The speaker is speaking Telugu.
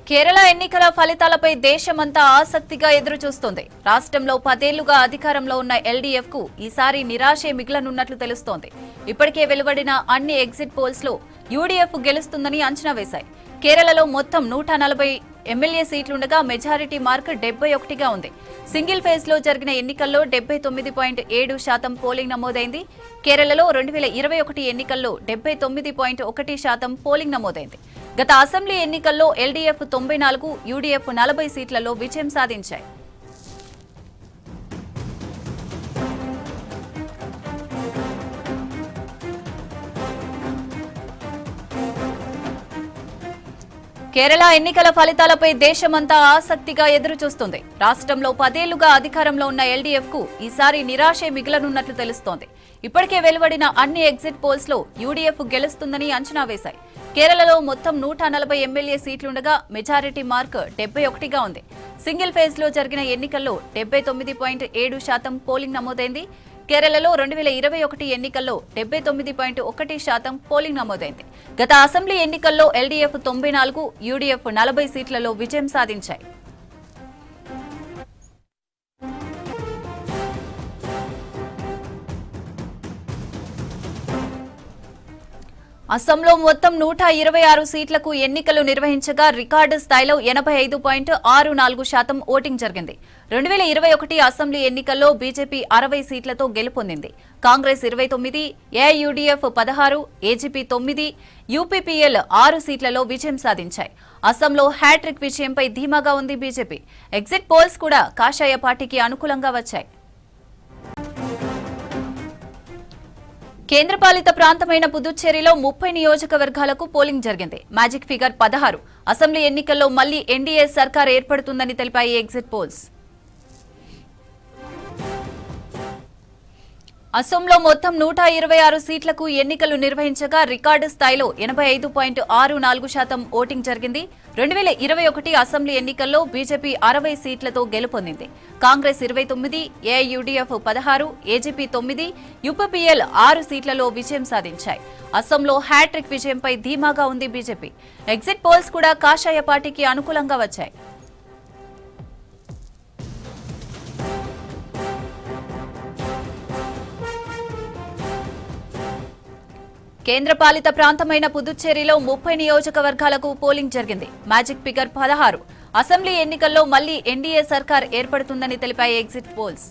కేరళ ఎన్నికల ఫలితాలపై దేశమంతా ఆసక్తిగా ఎదురుచూస్తోంది. రాష్ట్రంలో 10 ఏళ్లుగా అధికారంలో ఉన్న ఎల్డీఎఫ్ కు ఈసారి నిరాశే మిగలనున్నట్లు తెలుస్తోంది. ఇప్పటికే వెలువడిన అన్ని ఎగ్జిట్ పోల్స్ లో యూడీఎఫ్ గెలుస్తుందని అంచనా వేశాయి. కేరళలో మొత్తం 140 ఎమ్మెల్యే సీట్లుండగా మెజారిటీ మార్క్ 71గా ఉంది. సింగిల్ ఫేజ్ లో జరిగిన ఎన్నికల్లో 79.7% పోలింగ్ నమోదైంది. కేరళలో 2021 ఎన్నికల్లో 79.1% పోలింగ్ నమోదైంది. గత అసెంబ్లీ ఎన్నికల్లో ఎల్డీఎఫ్ 94, యూడీఎఫ్ 40 సీట్లలో విజయం సాధించాయి. కేరళ ఎన్నికల ఫలితాలపై దేశమంతా ఆసక్తిగా ఎదురుచూస్తుంది. రాష్ట్రంలో 10 ఏళ్లుగా అధికారంలో ఉన్న ఎల్డీఎఫ్ కు ఈసారి నిరాశే మిగలనున్నట్లు తెలుస్తోంది. ఇప్పటికే వెలువడిన అన్ని ఎగ్జిట్ పోల్స్ లో యూడీఎఫ్ గెలుస్తుందని అంచనా వేశాయి. కేరళలో మొత్తం 140 ఎమ్మెల్యే సీట్లుండగా మెజారిటీ మార్క్ 71గా ఉంది. సింగిల్ ఫేజ్ లో జరిగిన ఎన్నికల్లో 79.7% పోలింగ్ నమోదైంది. కేరళలో 2021 ఎన్నికల్లో 79.1% పోలింగ్ నమోదైంది. గత అసెంబ్లీ ఎన్నికల్లో ఎల్డీఎఫ్ 94, యూడీఎఫ్ 40 సీట్లలో విజయం సాధించాయి. అస్సాంలో మొత్తం 126 సీట్లకు ఎన్నికలు నిర్వహించగా రికార్డు స్థాయిలో 85.64% ఓటింగ్ జరిగింది. 2021 అసెంబ్లీ ఎన్నికల్లో బీజేపీ 60 సీట్లతో గెలుపొందింది. కాంగ్రెస్ 29, ఏఐయూడీఎఫ్ 16, ఏజీపీ 9, యూపీపీఎల్ 6 సీట్లలో విజయం సాధించాయి. అస్సాంలో హ్యాట్రిక్ విజయంపై ధీమాగా ఉంది బీజేపీ. ఎగ్జిట్ పోల్స్ కూడా కాషాయ పార్టీకి అనుకూలంగా వచ్చాయి. కేంద్రపాలిత ప్రాంతమైన పుదుచ్చేరిలో 30 నియోజకవర్గాలకు పోలింగ్ జరిగింది. Magic figure 16. అసెంబ్లీ ఎన్నికల్లో మళ్లీ ఎన్డీఏ సర్కార్ ఏర్పడుతుందని తెలిపాయి ఎగ్జిట్ పోల్స్. అసోంలో మొత్తం 126 సీట్లకు ఎన్నికలు నిర్వహించగా రికార్డు స్థాయిలో 85.64% ఓటింగ్ జరిగింది. 2021 అసెంబ్లీ ఎన్నికల్లో బీజేపీ 60 సీట్లతో గెలుపొందింది. కాంగ్రెస్ 29, ఏఐయూడీఎఫ్ 16, ఏజీపీ 9, యూపీపీఎల్ 6 సీట్లలో విజయం సాధించాయి. అసోంలో హ్యాట్రిక్ విజయంపై ధీమాగా ఉంది బీజేపీ. ఎగ్జిట్ పోల్స్ కూడా కాషాయ పార్టీకి అనుకూలంగా వచ్చాయి. కేంద్రపాలిత ప్రాంతమైన పుదుచ్చేరిలో 30 నియోజకవర్గాలకు పోలింగ్ జరిగింది. Magic figure 16. అసెంబ్లీ ఎన్నికల్లో మళ్లీ ఎన్డీఏ సర్కార్ ఏర్పడుతుందని తెలిపాయి ఎగ్జిట్ పోల్స్.